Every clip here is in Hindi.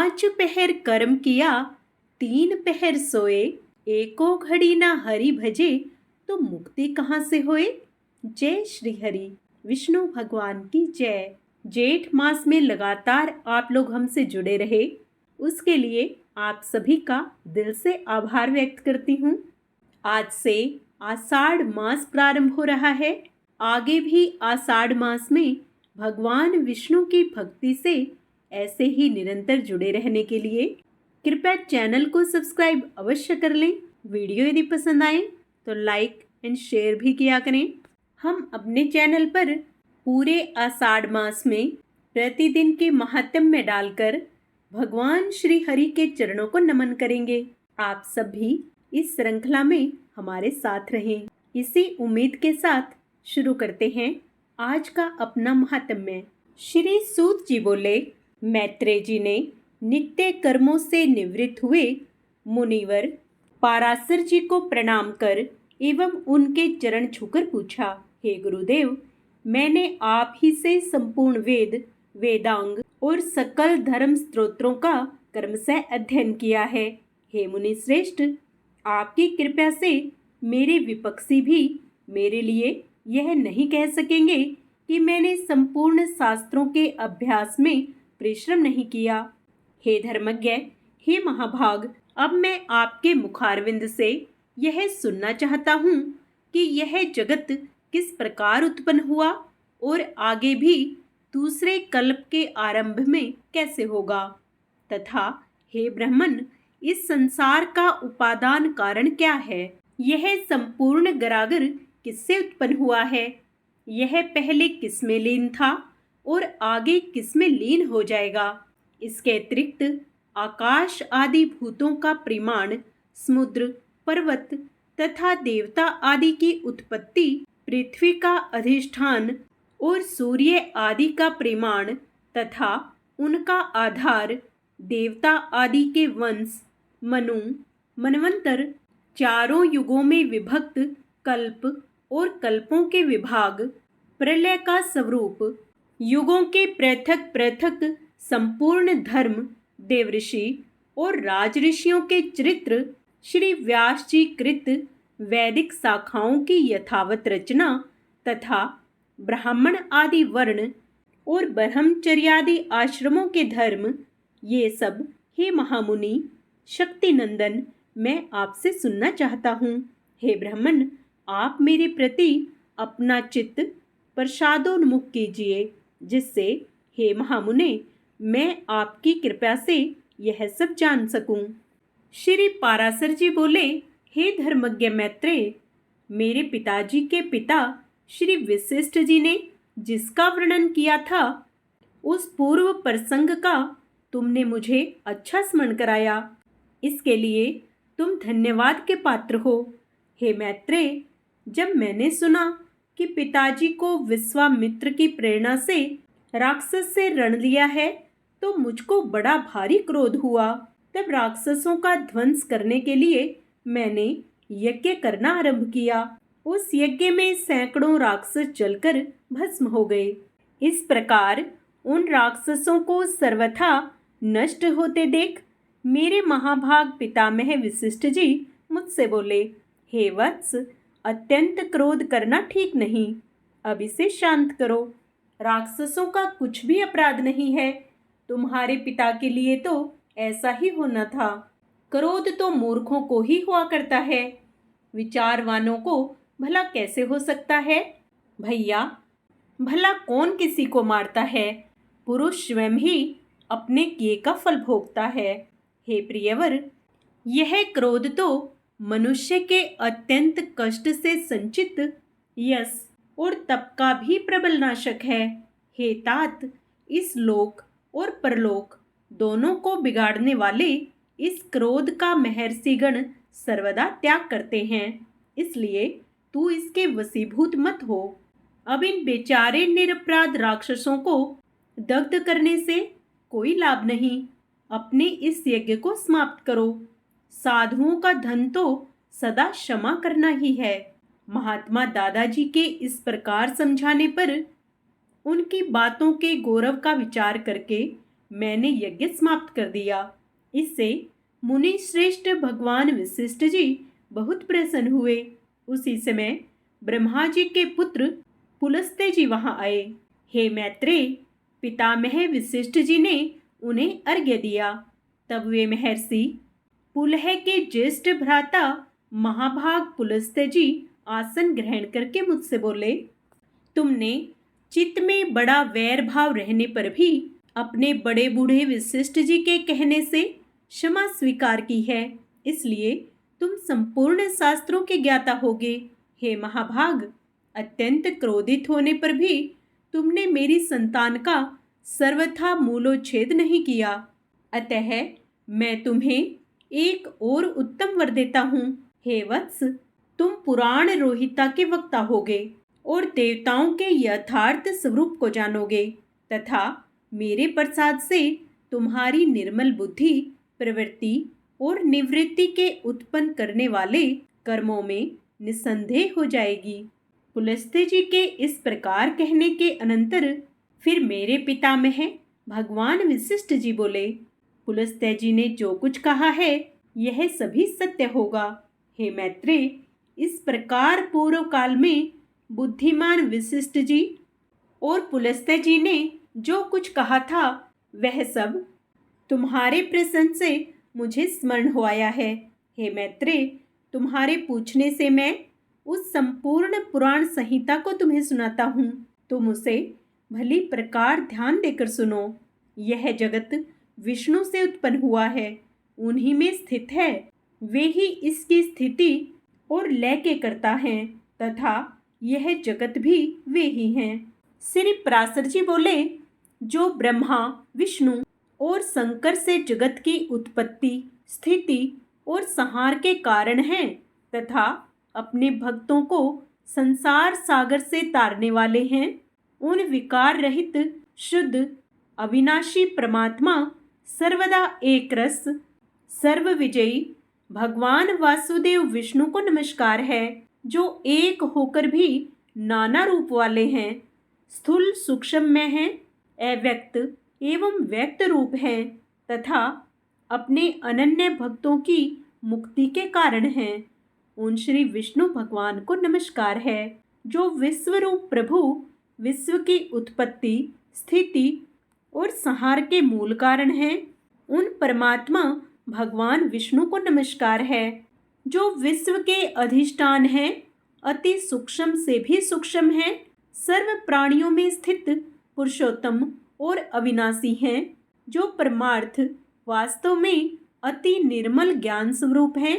पांच पहर कर्म किया, तीन पहर सोए, एको घड़ी ना हरि भजे, तो मुक्ति कहाँ से होए। जय श्री हरि। विष्णु भगवान की जय। जेठ मास में लगातार आप लोग हमसे जुड़े रहे, उसके लिए आप सभी का दिल से आभार व्यक्त करती हूँ। आज से आषाढ़ मास प्रारंभ हो रहा है। आगे भी आषाढ़ मास में भगवान विष्णु की भक्ति से ऐसे ही निरंतर जुड़े रहने के लिए कृपया चैनल को सब्सक्राइब अवश्य कर लें। वीडियो यदि पसंद आए तो लाइक एंड शेयर भी किया करें। हम अपने चैनल पर पूरे आषाढ़ मास में प्रतिदिन के महात्म्य डालकर भगवान श्री हरि के चरणों को नमन करेंगे। आप सभी इस श्रृंखला में हमारे साथ रहें। इसी उम्मीद के साथ शुरू करते हैं आज का अपना महात्म्य। श्री सूत जी बोले, मैत्रेय जी ने नित्य कर्मों से निवृत्त हुए मुनिवर पाराशर जी को प्रणाम कर एवं उनके चरण छूकर पूछा, हे गुरुदेव, मैंने आप ही से संपूर्ण वेद, वेदांग और सकल धर्म स्तोत्रों का कर्मशः अध्ययन किया है। हे मुनि श्रेष्ठ, आपकी कृपा से मेरे विपक्षी भी मेरे लिए यह नहीं कह सकेंगे कि मैंने संपूर्ण शास्त्रों के अभ्यास में परिश्रम नहीं किया। हे धर्मज्ञ, हे महाभाग, अब मैं आपके मुखारविंद से यह सुनना चाहता हूँ कि यह जगत किस प्रकार उत्पन्न हुआ और आगे भी दूसरे कल्प के आरंभ में कैसे होगा, तथा हे ब्राह्मण, इस संसार का उपादान कारण क्या है। यह संपूर्ण गरागर किससे उत्पन्न हुआ है। यह पहले किसमें लीन था और आगे किसमें लीन हो जाएगा। इसके अतिरिक्त आकाश आदि भूतों का परिमाण, समुद्र, पर्वत तथा देवता आदि की उत्पत्ति, पृथ्वी का अधिष्ठान और सूर्य आदि का परिमाण तथा उनका आधार, देवता आदि के वंश, मनु, मनवंतर, चारों युगों में विभक्त कल्प और कल्पों के विभाग, प्रलय का स्वरूप, युगों के पृथक पृथक संपूर्ण धर्म, देवऋषि और राजऋषियों के चरित्र, श्री व्यास जी कृत वैदिक शाखाओं की यथावत रचना तथा ब्राह्मण आदि वर्ण और ब्रह्मचर्यादि आश्रमों के धर्म, ये सब हे महामुनि शक्ति नंदन मैं आपसे सुनना चाहता हूँ। हे ब्राह्मण, आप मेरे प्रति अपना चित्त प्रसादोन्मुख कीजिए, जिससे हे महामुने मैं आपकी कृपा से यह सब जान सकूं। श्री पाराशर जी बोले, हे धर्मज्ञ मैत्रेय, मेरे पिताजी के पिता श्री वशिष्ठ जी ने जिसका वर्णन किया था, उस पूर्व प्रसंग का तुमने मुझे अच्छा स्मरण कराया। इसके लिए तुम धन्यवाद के पात्र हो। हे मैत्रेय, जब मैंने सुना कि पिताजी को विश्वामित्र की प्रेरणा से राक्षस से रण लिया है, तो मुझको बड़ा भारी क्रोध हुआ। तब राक्षसों का ध्वंस करने के लिए मैंने यज्ञ करना आरंभ किया। उस यज्ञ में सैकड़ों राक्षस जलकर भस्म हो गए। इस प्रकार उन राक्षसों को सर्वथा नष्ट होते देख मेरे महाभाग पितामह वशिष्ठ जी मुझसे बोले, हे वत्स, अत्यंत क्रोध करना ठीक नहीं, अब इसे शांत करो। राक्षसों का कुछ भी अपराध नहीं है। तुम्हारे पिता के लिए तो ऐसा ही होना था। क्रोध तो मूर्खों को ही हुआ करता है, विचारवानों को भला कैसे हो सकता है। भैया, भला कौन किसी को मारता है, पुरुष स्वयं ही अपने किए का फल भोगता है। हे प्रियवर, यह क्रोध तो मनुष्य के अत्यंत कष्ट से संचित यश और तप का भी प्रबल नाशक है। हे तात, इस लोक और परलोक दोनों को बिगाड़ने वाले इस क्रोध का महर्षिगण सर्वदा त्याग करते हैं, इसलिए तू इसके वशीभूत मत हो। अब इन बेचारे निरपराध राक्षसों को दग्ध करने से कोई लाभ नहीं। अपने इस यज्ञ को समाप्त करो। साधुओं का धन तो सदा क्षमा करना ही है। महात्मा दादाजी के इस प्रकार समझाने पर उनकी बातों के गौरव का विचार करके मैंने यज्ञ समाप्त कर दिया। इससे मुनि श्रेष्ठ भगवान वशिष्ठ जी बहुत प्रसन्न हुए। उसी समय ब्रह्मा जी के पुत्र पुलस्त्य जी वहां आए। हे मैत्रेय, पितामह वशिष्ठ जी ने उन्हें अर्घ्य दिया। तब वे महर्षि पुलह के ज्येष्ठ भ्राता महाभाग पुलस्त्य जी आसन ग्रहण करके मुझसे बोले, तुमने चित्त में बड़ा वैर भाव रहने पर भी अपने बड़े बूढ़े वशिष्ठ जी के कहने से क्षमा स्वीकार की है, इसलिए तुम संपूर्ण शास्त्रों के ज्ञाता होगे। हे महाभाग, अत्यंत क्रोधित होने पर भी तुमने मेरी संतान का सर्वथा मूलोच्छेद नहीं किया। अतः मैं तुम्हें एक और उत्तम वर देता हूँ। हे वत्स, तुम पुराण रोहिता के वक्ता होगे और देवताओं के यथार्थ स्वरूप को जानोगे तथा मेरे प्रसाद से तुम्हारी निर्मल बुद्धि, प्रवृत्ति और निवृत्ति के उत्पन्न करने वाले कर्मों में निसंदेह हो जाएगी। पुलस्त्य जी के इस प्रकार कहने के अनंतर फिर मेरे पितामह भगवान वशिष्ठ जी बोले, पुलस्त्य जी ने जो कुछ कहा है यह सभी सत्य होगा। हे मैत्रेय, इस प्रकार पूर्व काल में बुद्धिमान वशिष्ठ जी और पुलस्त्य जी ने जो कुछ कहा था वह सब तुम्हारे प्रश्न से मुझे स्मरण हो आया है। हे मैत्रेय, तुम्हारे पूछने से मैं उस संपूर्ण पुराण संहिता को तुम्हें सुनाता हूँ। तुम उसे भली प्रकार ध्यान देकर सुनो। यह जगत विष्णु से उत्पन्न हुआ है, उन्हीं में स्थित है। वे ही इसकी स्थिति और लय के करता हैं तथा यह जगत भी वे ही हैं। श्री पराशर जी बोले, जो ब्रह्मा, विष्णु और शंकर से जगत की उत्पत्ति, स्थिति और संहार के कारण हैं तथा अपने भक्तों को संसार सागर से तारने वाले हैं, उन विकार रहित शुद्ध अविनाशी परमात्मा सर्वदा एक रस सर्व विजयी भगवान वासुदेव विष्णु को नमस्कार है, जो एक होकर भी नाना रूप वाले हैं, स्थूल सूक्ष्म में हैं, अव्यक्त एवं व्यक्त रूप हैं तथा अपने अनन्य भक्तों की मुक्ति के कारण हैं। उन श्री विष्णु भगवान को नमस्कार है, जो विश्वरूप प्रभु, विश्व की उत्पत्ति, स्थिति और संहार के मूल कारण हैं। उन परमात्मा भगवान विष्णु को नमस्कार है, जो विश्व के अधिष्ठान हैं, अति सूक्ष्म से भी सूक्ष्म हैं, सर्व प्राणियों में स्थित पुरुषोत्तम और अविनाशी हैं, जो परमार्थ वास्तव में अति निर्मल ज्ञान स्वरूप हैं,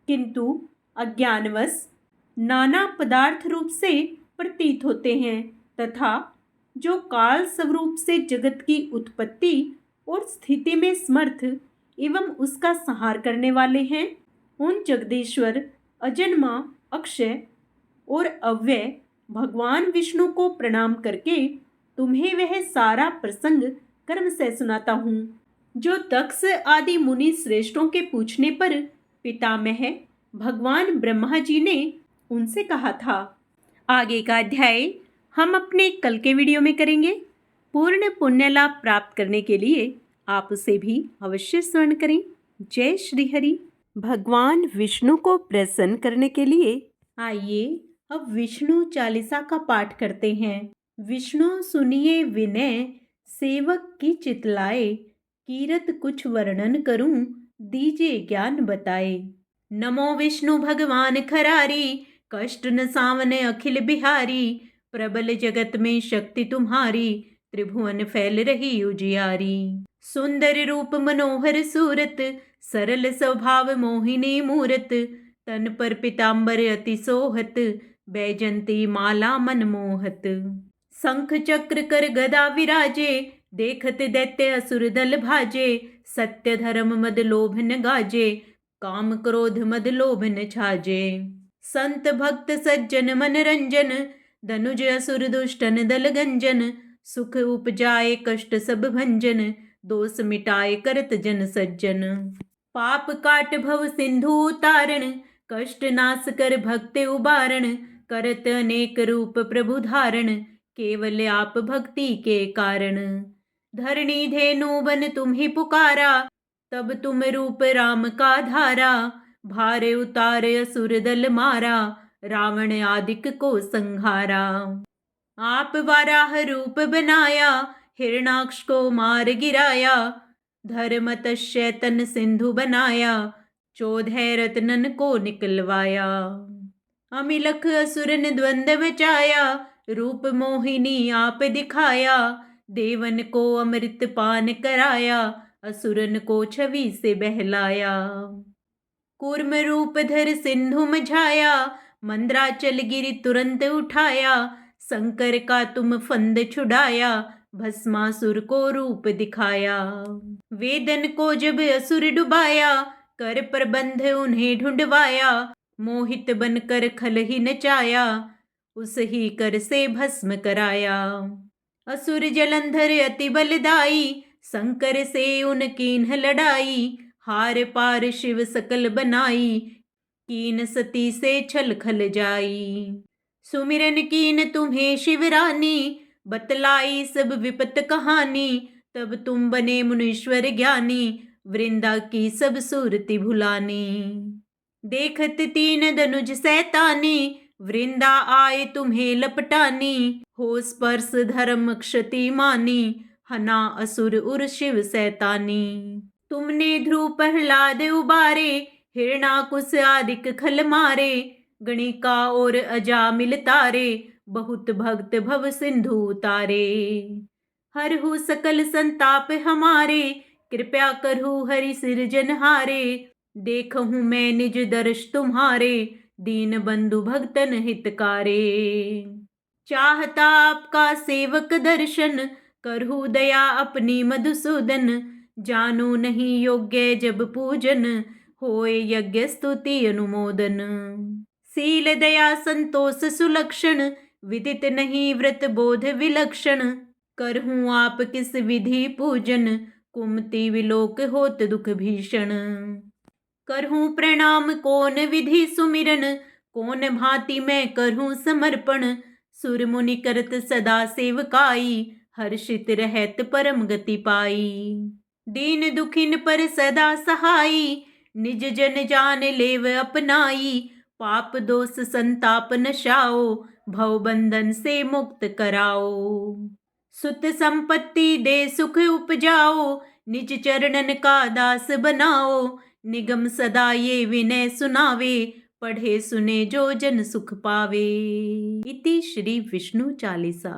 किंतु अज्ञानवश नाना पदार्थ रूप से प्रतीत होते हैं तथा जो काल स्वरूप से जगत की उत्पत्ति और स्थिति में समर्थ एवं उसका संहार करने वाले हैं। उन जगदीश्वर, अजन्मा, अक्षय और अव्यय भगवान विष्णु को प्रणाम करके तुम्हें वह सारा प्रसंग कर्म से सुनाता हूँ, जो दक्ष आदि मुनि श्रेष्ठों के पूछने पर पितामह भगवान ब्रह्मा जी ने उनसे कहा था। आगे का अध्याय हम अपने कल के वीडियो में करेंगे। पूर्ण पुण्य लाभ प्राप्त करने के लिए आप उसे भी अवश्य स्मरण करें। जय श्री हरि। भगवान विष्णु को प्रसन्न करने के लिए आइए अब विष्णु चालीसा का पाठ करते हैं। विष्णु सुनिए विनय, सेवक की चितलाए, कीरत कुछ वर्णन करूं, दीजिए ज्ञान बताए। नमो विष्णु भगवान खरारी, कष्ट न सावने अखिल बिहारी, प्रबल जगत में शक्ति तुम्हारी, त्रिभुवन फैल रही उजियारी। सुंदर रूप मनोहर सूरत, सरल स्वभाव मोहिनी मूरत, तन पर पीतांबर अति सोहत, बैजंती माला मन मोहत। शंख चक्र कर गदा विराजे, देखत दैत्य असुर दल भाजे, सत्य धर्म मद लोभ न गाजे, काम क्रोध मद लोभ न छाजे। संत भक्त सज्जन मन रंजन, धनुज असुर दुष्टन दल गंजन, सुख उपजाए कष्ट सब भंजन, दोष मिटाए करत जन सज्जन। पाप काट भव सिंधु उतारण, कष्ट नाश कर भक्ति उबारण, करत अनेक रूप प्रभु धारण, केवल आप भक्ति के कारण। धरणी धेनु बन तुम्ही पुकारा, तब तुम रूप राम का धारा। भार उतार असुर दल मारा, रावण आदिक को संहारा। आप वाराह रूप बनाया, हिरणाक्ष को मार गिराया। धर्म तस्य तन सिंधु बनाया, 14 रत्नन को निकलवाया। अमिलख असुरन द्वंद बचाया, रूप मोहिनी आप दिखाया। देवन को अमृत पान कराया, असुरन को छवि से बहलाया। कूर्म रूप धर सिंधु मझाया, मंद्राचल गिरि तुरंत उठाया। शंकर का तुम फंद छुड़ाया, भस्मासुर को रूप दिखाया। वेदन को जब असुर डुबाया, कर प्रबंध उन्हें ढूंढवाया। मोहित बनकर खल ही नचाया, उस ही कर से भस्म कराया। असुर जलंधर अति बलदाई, शंकर से उन कीन्ह लड़ाई। हार पार शिव सकल बनाई, कीन सती से छल खल जाई। सुमिरन कीन तुम्हें शिवरानी, बतलाई सब विपत कहानी। तब तुम बने मुनीश्वर ज्ञानी, वृंदा की सब सूरति भुलानी। देखत 3 धनुज सैतानी, वृंदा आए तुम्हें लपटानी। हो स्पर्श धर्म क्षति मानी, हना असुर उर शिव सैतानी। तुमने ध्रुव प्रहलाद उबारे, हिरणाकुश आदिक खल मारे। गणिका और अजामिल तारे, बहुत भक्त भव सिंधु उतारे। हरहु सकल संताप हमारे, कृपा करहु हरि सिरजनहारे। देखहूँ मैं निज दर्श तुम्हारे, दीन बंधु भक्तन हितकारे। चाहता आपका सेवक दर्शन, करहु दया अपनी मधुसूदन। जानो नहीं योग्य जब पूजन, होए यज्ञ स्तुति अनुमोदन। सील दया संतोष सुलक्षण, विदित नहीं व्रत बोध विलक्षण। करहूँ आप किस विधि पूजन, कुमति विलोक होत दुख भीषण। करहूँ प्रणाम कौन विधि सुमिरन, कौन भांति मैं करहूँ समर्पण। सुर मुनि करत सदा सेवकाई, हर्षित रहत परम गति पाई। दीन दुखिन पर सदा सहाई, निज जन जान लेव अपनाई। पाप दोष संताप नशाओ, भव बंधन से मुक्त कराओ। सुत संपत्ति दे सुख उपजाओ, निज चरणन का दास बनाओ। निगम सदा ये विनय सुनावे, पढ़े सुने जो जन सुख पावे। इति श्री विष्णु चालीसा।